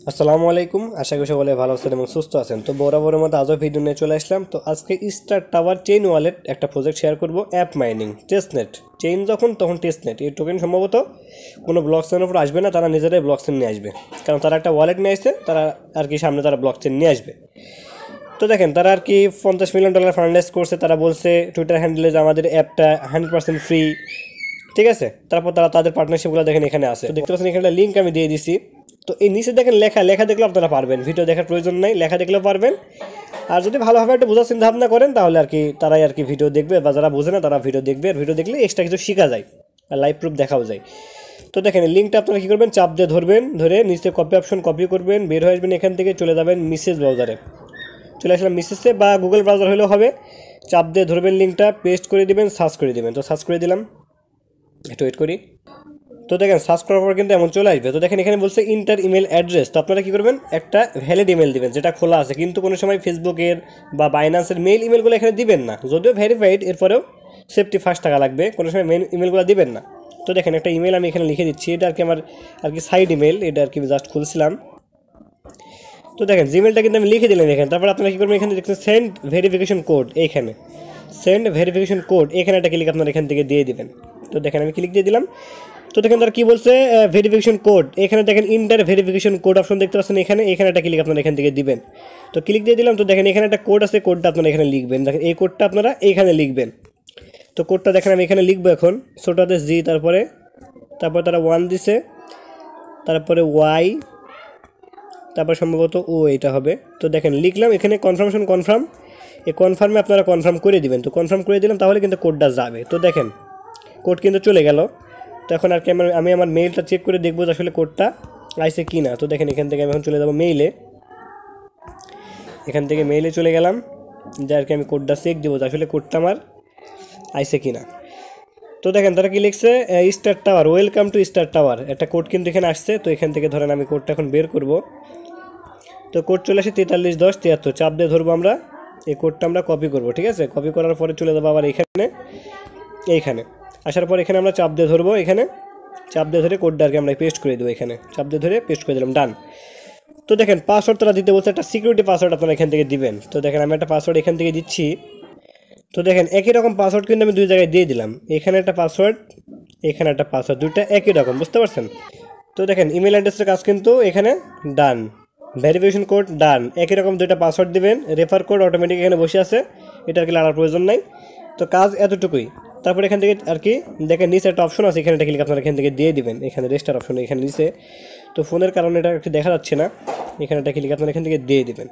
আসসালামু আলাইকুম, আশা করি সকলে ভালো আছেন এবং সুস্থ আছেন। তো বরাবরের মতো আজও ভিডিও নিয়ে চলে আসলাম। তো আজকে স্টার টাওয়ার চেইন ওয়ালেট একটা প্রজেক্ট শেয়ার করব, অ্যাপ মাইনিং টেস্টনেট। চেইন যখন তখন টেস্টনেট, এই টোকেন সম্ভবত কোনো ব্লক চেনের উপর আসবে না, তারা নিজেরাই ব্লক চেন নিয়ে আসবে, কারণ তারা একটা ওয়ালেট নিয়ে আসছে, তারা আর কি সামনে তারা ব্লক চেন নিয়ে আসবে। তো দেখেন তারা আর কি $50 মিলিয়ন ফান্ডরাইজ করছে। তারা বলছে টুইটার হ্যান্ডেলে যে আমাদের অ্যাপটা 100% ফ্রি, ঠিক আছে। তারপর তারা তাদের পার্টনারশিপগুলো দেখেন এখানে আছে, তো দেখতে পাচ্ছেন এখানে লিঙ্ক আমি দিয়ে দিছি। তো এই নিচে দেখেন লেখা লেখা দেখলেও আপনারা পারবেন, ভিডিও দেখার প্রয়োজন নাই, লেখা দেখলেও পারবেন। আর যদি ভালোভাবে একটা বোঝার চিন্তা ভাবনা করেন তাহলে আর কি তারাই আর কি ভিডিও দেখবে, বা যারা বোঝে না তারা ভিডিও দেখবে। আর ভিডিও দেখলে এক্সট্রা কিছু শেখা যায় আর লাইভ প্রুফ দেখাও যায়। তো দেখেন লিঙ্কটা আপনারা কী করবেন, চাপ দিয়ে ধরবেন, ধরে নিচে কপি অপশন কপি করবেন, বের হয়ে আসবেন, এখান থেকে চলে যাবেন মেসেজ ব্রাউজারে। চলে আসলাম মেসেজে, বা গুগল ব্রাউজার হলেও হবে। চাপ দিয়ে ধরবেন, লিঙ্কটা পেস্ট করে দিবেন, সার্চ করে দিবেন। তো সার্চ করে দিলাম, একটু ওয়েট করি। তো দেখেন সার্চ করার পর কিন্তু এমন চলে আসবে। তো দেখেন এখানে বলছে ইন্টার ইমেল অ্যাড্রেস। তো আপনারা কী করবেন, একটা ভ্যালিড ইমেল দিবেন যেটা খোলা আছে, কিন্তু কোনো সময় ফেসবুকের বা বাইন্যান্সের মেইল ইমেলগুলো এখানে দিবেন না, যদিও ভেরিফাইড, এরপরেও সেফটি ফার্স্ট টাকা লাগবে, কোনো সময় মেইল ইমেলগুলো দিবেন না। তো দেখেন একটা ইমেল আমি এখানে লিখে দিচ্ছি, এটা আর কি আমার আর কি সাইড ইমেল, এটা আর কি জাস্ট খুলছিলাম। তো দেখেন জিমেলটা কিন্তু আমি লিখে দিলাম এখানে। তারপর আপনারা কী করবেন, এখানে দেখছেন সেন্ড ভেরিফিকেশন কোড, এইখানে সেন্ড ভেরিফিকেশন কোড, এখানে একটা ক্লিক আপনারা এখান থেকে দিয়ে দিবেন। তো দেখেন আমি ক্লিক দিয়ে দিলাম। তো দেখেন তারা কী বলছে, ভেরিফিকেশন কোড, এখানে দেখেন ইন্টার ভেরিফিকেশন কোড অপশন দেখতে পাচ্ছেন, এখানে একটা ক্লিক আপনারা এখান থেকে দিবেন। তো ক্লিক দিয়ে দিলাম। তো দেখেন এখানে একটা কোড আছে, কোডটা আপনারা এখানে লিখবেন। দেখেন এই কোডটা আপনারা এইখানে লিখবেন। তো কোডটা দেখেন আমি এখানে লিখবো এখন, ছোটাতে জি, তারপরে তারা 1 দিছে, তারপরে ওয়াই, তারপর সম্ভবত ও এটা হবে। তো দেখেন লিখলাম এখানে কনফার্মেশন কনফার্ম, এই কনফার্মে আপনারা কনফার্ম করে দিবেন। তো কনফার্ম করে দিলাম, তাহলে কিন্তু কোডটা যাবে। তো দেখেন কোড কিন্তু চলে গেল। তো এখন আর কি আমি আমার মেইলটা চেক করে দেখবো যে আসলে কোডটা আইসে কি না। তো দেখেন এখান থেকে আমি এখন চলে যাবো মেইলে, এখান থেকে মেইলে চলে গেলাম, যে আর কি আমি কোডটা চেক দেবো যে আসলে কোডটা আমার আইসে কি না। তো দেখেন তারা কি লিখছে, star tower, welcome to star tower, একটা কোড কিন্তু এখানে আসছে। তো এখান থেকে ধরেন আমি কোডটা এখন বের করব। তো কোড চলে আসে 431073, চাপ দিয়ে ধরবো আমরা, এই কোডটা আমরা কপি করব, ঠিক আছে। কপি করার পরে চলে যাবো আবার এইখানে আসার পর এখানে আমরা চাপ দিয়ে ধরবো, এখানে চাপ দিয়ে ধরে কোডটা আর কি আমরা পেস্ট করে দেবো, এখানে চাপ দিয়ে ধরে পেস্ট করে দিলাম, ডান। তো দেখেন পাসওয়ার্ড তারা দিতে বলছে, একটা সিকিউরিটি পাসওয়ার্ড আপনারা এখান থেকে দিবেন। তো দেখেন আমি একটা পাসওয়ার্ড এখান থেকে দিচ্ছি। তো দেখেন একই রকম পাসওয়ার্ড কিন্তু আমি দুই জায়গায় দিয়ে দিলাম, এখানে একটা পাসওয়ার্ড, এখানে একটা পাসওয়ার্ড, দুইটা একই রকম, বুঝতে পারছেন। তো দেখেন ইমেল অ্যাড্রেসের কাজ কিন্তু এখানে ডান, ভেরিফিকেশন কোড ডান, একই রকম দুইটা পাসওয়ার্ড দিবেন, রেফার কোড অটোমেটিক এখানে বসে আছে, এটা আর কি লাগার প্রয়োজন নাই। তো কাজ এতটুকুই। তারপর এখান থেকে আর কি দেখেন নিচে একটা অপশন আছে, এখানে একটা ক্লিক আপনারা এখান থেকে দিয়ে দিবেন, এখানে রেজিস্টার অপশন এখানে নিচে। তো ফোনের কারণে এটা একটু দেখা যাচ্ছে না, এখানে একটা ক্লিক আপনারা এখান থেকে দিয়ে দিবেন।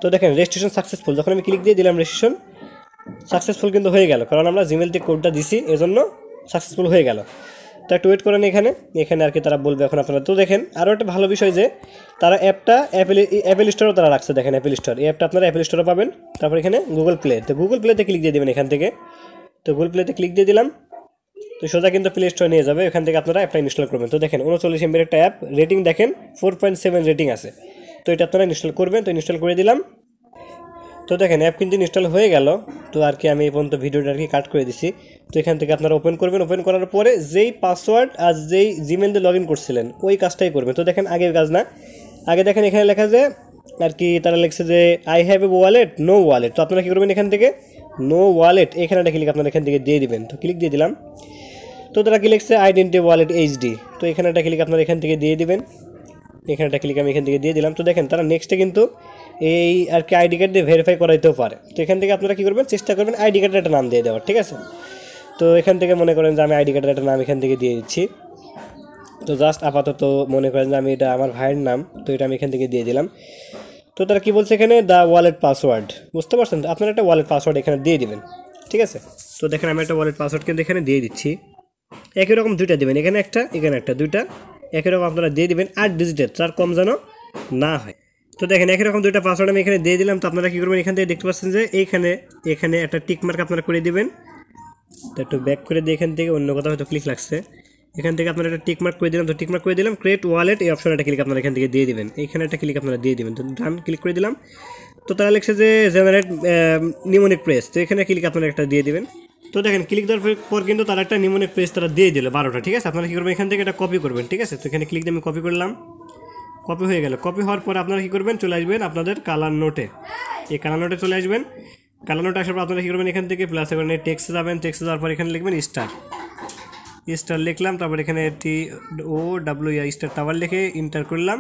তো দেখেন রেজিস্ট্রেশন সাকসেসফুল, যখন আমি ক্লিক দিয়ে দিলাম রেজিস্ট্রেশন সাকসেসফুল কিন্তু হয়ে গেল, কারণ আমরা জিমেল থেকে কোডটা দিছি, এজন্য সাকসেসফুল হয়ে গেল। তো একটু ওয়েট করেন, এখানে আর কি তারা বলবে এখন আপনারা। তো দেখেন আরও একটা ভালো বিষয় যে তারা অ্যাপটা অ্যাপেল স্টোরও তারা রাখছে, দেখেন অ্যাপেল স্টোর, এই অ্যাপটা আপনারা অ্যাপেল স্টোরে পাবেন। তারপর এখানে গুগল প্লে, তো গুগল প্লেতে ক্লিক দিয়ে দেবেন এখান থেকে। তো গুগল প্লেতে ক্লিক দিয়ে দিলাম, তো সোজা কিন্তু প্লে স্টোরে নিয়ে যাবে, এখান থেকে আপনারা অ্যাপটা ইনস্টল করবেন। তো দেখেন 39 MB একটা অ্যাপ, রেটিং দেখেন 4.7 রেটিং আছে। তো এটা আপনারা ইনস্টল করবেন। তো ইনস্টল করে দিলাম। তো দেখেন অ্যাপ কিন্তু ইনস্টল হয়ে গেল। তো আর কি আমি এই পর্যন্ত ভিডিওটা আর কি কাট করে দিছি। তো এখান থেকে আপনারা ওপেন করবেন, ওপেন করার পরে যেই পাসওয়ার্ড আর যেই জিমেল দিয়ে লগ ইন করছিলেন ওই কাজটাই করবেন। তো দেখেন আগের কাজ না, আগে দেখেন এখানে লেখা যে আর কি তারা লিখছে যে I have a wallet, no wallet. তো আপনারা কী করবেন, এখান থেকে নো ওয়ালেট, এখানে একটা ক্লিক আপনারা এখান থেকে দিয়ে দিবেন। তো ক্লিক দিয়ে দিলাম। তো তারা কি লিখছে আইডেন্টি ওয়ালেট এইচডি, তো এখানে একটা ক্লিক আপনারা এখান থেকে দিয়ে দিবেন, এখানে একটা ক্লিক আমি এখান থেকে দিয়ে দিলাম। তো দেখেন তারা নেক্সটে কিন্তু এই আর কি আইডি কার্ড দিয়ে ভেরিফাই করাইতেও পারে। তো এখান থেকে আপনারা কী করবেন, চেষ্টা করবেন আইডি কার্ডের একটা নাম দিয়ে দেওয়ার, ঠিক আছে। তো এখান থেকে মনে করেন যে আমি আইডি কার্ডের একটা নাম এখান থেকে দিয়ে দিচ্ছি। তো জাস্ট আপাতত মনে করেন যে আমি এটা আমার ভাইয়ের নাম, তো এটা আমি এখান থেকে দিয়ে দিলাম। তো তারা কী বলছে এখানে দ্য ওয়ালেট পাসওয়ার্ড, বুঝতে পারছেন, আপনারা একটা ওয়ালেট পাসওয়ার্ড এখানে দিয়ে দিবেন, ঠিক আছে। তো দেখেন আমি একটা ওয়ালেট পাসওয়ার্ড কিন্তু এখানে দিয়ে দিচ্ছি, একই রকম দুইটা দেবেন, এখানে একটা দুইটা একই রকম আপনারা দিয়ে দিবেন, 8 ডিজিটের, তার কম যেন না হয়। তো দেখেন একই রকম দুইটা পাসওয়ার্ড আমি এখানে দিয়ে দিলাম। তো আপনারা কী করবেন, এখান থেকে দেখতে পাচ্ছেন যে এখানে একটা টিক মার্ক আপনারা করে দিবেন। তো একটু ব্যাক করে দিয়ে এখান থেকে অন্য কথা হয়তো ক্লিক লাগছে, এখান থেকে আপনারা একটা টিক মার্ক করে দিলাম। তো টিক মার্ক করে দিলাম, ক্রিয়েট ওয়ালেট এই অপশনে একটা ক্লিক আপনারা এখান থেকে দিয়ে দিবেন, এখানে একটা ক্লিক আপনারা দিয়ে দিবেন। তো ডান ক্লিক করে দিলাম। তো তারা লিখছে যে জেনারেট নিউমোনিক প্রেস, তো এখানে ক্লিক আপনারা একটা দিয়ে দিবেন। তো দেখেন ক্লিক দেওয়ার পর কিন্তু তারা একটা নিউমোনিক প্রেস তারা দিয়ে দিল 12টা, ঠিক আছে। আপনারা কী করবেন, এখান থেকে এটা কপি করবেন, ঠিক আছে। তো এখানে ক্লিক দিয়ে আমি কপি করলাম। কপি হয়ে গেল। কপি হওয়ার পর আপনারা কী করবেন, চলে আসবেন আপনাদের কালার নোটে। এই কালার নোটে চলে আসবেন। কালার নোটে আসার পর আপনারা কী করবেন, এখান থেকে প্লাস এখানে টেক্সটে যাবেন। টেক্সটে যাওয়ার পর এখানে লিখবেন স্টার। স্টার লিখলাম, তারপর এখানে TOWER স্টার টাওয়ার লিখে ইন্টার করলাম।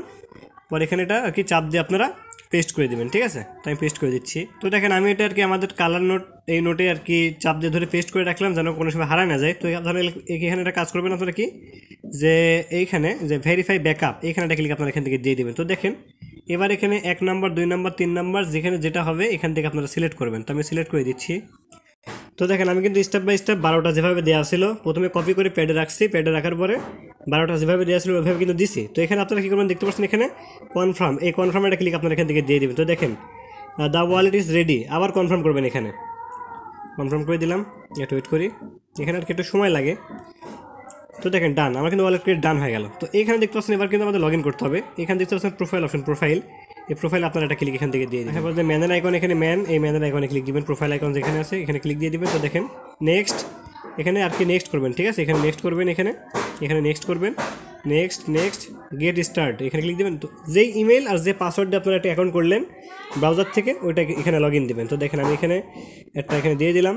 পর এখানে এটা আর কি চাপ দিয়ে আপনারা পেস্ট করে দেবেন, ঠিক আছে। তো আমি পেস্ট করে দিচ্ছি। তো দেখেন আমি এটা আর কি আমাদের কালার নোট এই নোটে আর কি চাপ দিয়ে ধরে পেস্ট করে রাখলাম যেন কোনো সময় হারায় না যায়। তো আপনারা এখানে একটা কাজ করবেন আপনারা কি, যে এইখানে যে ভেরিফাই ব্যাকআপ এখানে ক্লিক আপনারা এখান থেকে দিয়ে দেবেন। তো দেখেন এবার এখানে 1 নম্বর 2 নম্বর 3 নম্বর যেখানে যেটা হবে এখান থেকে আপনারা সিলেক্ট করবেন। তো আমি সিলেক্ট করে দিচ্ছি। তো দেখেন আমি কিন্তু স্টেপ বাই স্টেপ 12টা যেভাবে দেওয়া ছিল প্রথমে কপি করে প্যাডে রাখছি। প্যাডে রাখার পরে 12টা যেভাবে দেওয়া ছিল ওইভাবে কিন্তু দিছি। তো এখানে আপনারা কী করবেন দেখতে পাচ্ছেন এখানে কনফার্ম, এই কনফার্ম একটা ক্লিক আপনারা এখান থেকে দিয়ে দেবেন। তো দেখেন দ্য ওয়ালেট ইজ রেডি, আবার কনফার্ম করবেন। এখানে কনফার্ম করে দিলাম, একটু ওয়েট করি, এখানে আর কি একটু সময় লাগে। তো দেখেন ডান, আমার কিন্তু ওয়ালেট ক্রিয়েট ডান হয়ে গেল। তো এখানে দেখতে পাচ্ছেন এবার কিন্তু আমাদের লগ ইন করতে হবে। এখানে দেখতে পাচ্ছেন প্রোফাইল অপশন, প্রোফাইল, এই প্রোফাইল আপনারা একটা ক্লিক এখান থেকে দিয়ে দিবেন। তারপর যে ম্যানের আইকন এখানে ম্যান, এই ম্যানের আইকনে ক্লিক দিবেন। প্রোফাইল আইকন যেখানে আছে এখানে ক্লিক দিয়ে দিবেন। তো দেখেন নেক্সট, এখানে আর কি নেক্সট করবেন, ঠিক আছে। এখানে নেক্সট করবেন, এখানে নেক্সট করবেন, নেক্সট গেট স্টার্ট এখানে ক্লিক দিবেন। তো যেই ইমেল আর যে পাসওয়ার্ড দিয়ে আপনারা একটা অ্যাকাউন্ট করলেন ব্রাউজার থেকে ওইটা এখানে লগ ইন দেবেন। তো দেখেন আমি এখানে একটা এখানে দিয়ে দিলাম।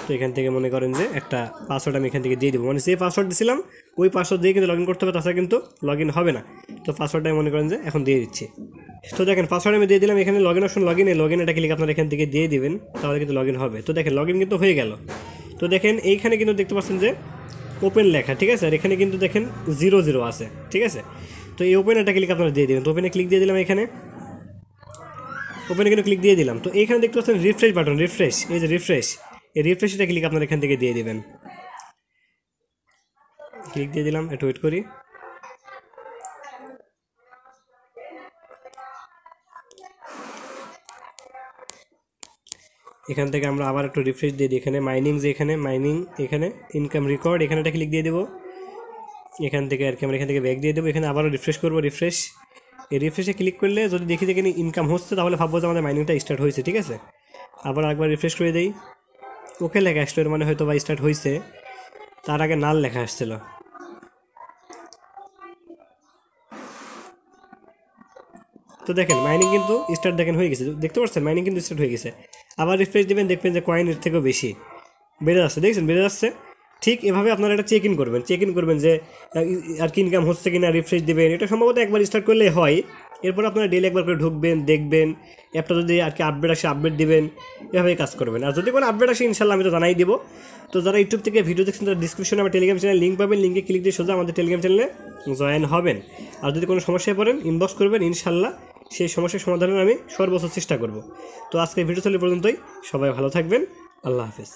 তো এখান থেকে মনে করেন যে একটা পাসওয়ার্ড আমি এখান থেকে দিয়ে দেবো, মানে যে পাসওয়ার্ড দিয়েছিলাম ওই পাসওয়ার্ড দিয়ে কিন্তু লগ ইন করতে হবে, তাছাড়া কিন্তু লগ ইন হবে না। তো পাসওয়ার্ডটা মনে করেন যে এখন দিয়ে দিচ্ছি। তো দেখেন পাসওয়ার্ড আমি দিয়ে দিলাম। এখানে log in option, log in এটা ক্লিক আপনারা এখান থেকে দিয়ে দিবেন, তাহলে কিন্তু লগ ইন হবে। তো দেখেন লগ ইন কিন্তু হয়ে গেল। তো দেখেন এইখানে কিন্তু দেখতে পাচ্ছেন যে ওপেন লেখা, ঠিক আছে। আর এখানে কিন্তু দেখেন 00 আছে, ঠিক আছে। তো এই ওপেন এটা ক্লিক আপনারা দিয়ে দেবেন। তো ওপেনে ক্লিক দিয়ে দিলাম, এখানে ওপেনে কিন্তু ক্লিক দিয়ে দিলাম। তো এইখানে দেখতে পাচ্ছেন রিফ্রেশ বাটন, রিফ্রেশ, এই যে রিফ্রেশ, এই রিফ্রেশটা ক্লিক আপনারা এখান থেকে দিয়ে দেবেন। ক্লিক দিয়ে দিলাম, একটু ওয়েট করি। এখান থেকে আমরা আবার একটু রিফ্রেশ দিয়ে দিই। এখানে মাইনিং, যে এখানে মাইনিং, এখানে ইনকাম রেকর্ড এখানে একটা ক্লিক দিয়ে দেবো। এখান থেকে আর কি আমরা এখান থেকে ব্যাক দিয়ে দেবো। এখানে আবারও রিফ্রেশ করবো, রিফ্রেশ, এই রিফ্রেশে ক্লিক করলে যদি দেখি যে এখানে ইনকাম হচ্ছে তাহলে ভাববো যে আমাদের মাইনিংটা স্টার্ট হয়েছে, ঠিক আছে। আবার একবার রিফ্রেশ করে দিই, ওকে লেখা আসলো, এর মানে হয়তো বা স্টার্ট হয়েছে। তার আগে নাল লেখা আসছিল। তো দেখেন মাইনিং কিন্তু স্টার্ট দেখেন হয়ে গেছে, দেখতে পাচ্ছেন মাইনিং কিন্তু স্টার্ট হয়ে গেছে। আবার রিফ্রেশ দেবেন, দেখবেন যে কয়েন এর থেকেও বেশি বেড়ে যাচ্ছে, দেখছেন বেড়ে যাচ্ছে। ঠিক এভাবে আপনারা এটা চেক ইন করবেন যে আর কি ইনকাম হচ্ছে কিনা, রিফ্রেশ দেবেন। এটা সম্ভবত একবার স্টার্ট করলে হয়। এরপর আপনারা ডেলি একবার করে ঢুকবেন, দেখবেন অ্যাপটা যদি আর কি আপডেট আসে আপডেট দিবেন, এভাবেই কাজ করবেন। আর যদি কোনো আপডেট আসে ইনশাল্লাহ আমি তো জানাই দিব। তো যারা ইউটিউব থেকে ভিডিও দেখছেন তারা ডিসক্রিপশনে আমার টেলিগ্রাম চ্যানেল লিঙ্ক পাবেন, লিঙ্কে ক্লিক দিয়ে সোজা আমাদের টেলিগ্রাম চ্যানেলে জয়েন হবেন। আর যদি কোনো সমস্যায় পড়েন ইনবক্স করবেন, ইনশাল্লাহ সেই সমস্যার সমাধানের আমি সর্বোচ্চ চেষ্টা করব। তো আজকে ভিডিও চলে পর্যন্তই, সবাই ভালো থাকবেন, আল্লাহ হাফেজ।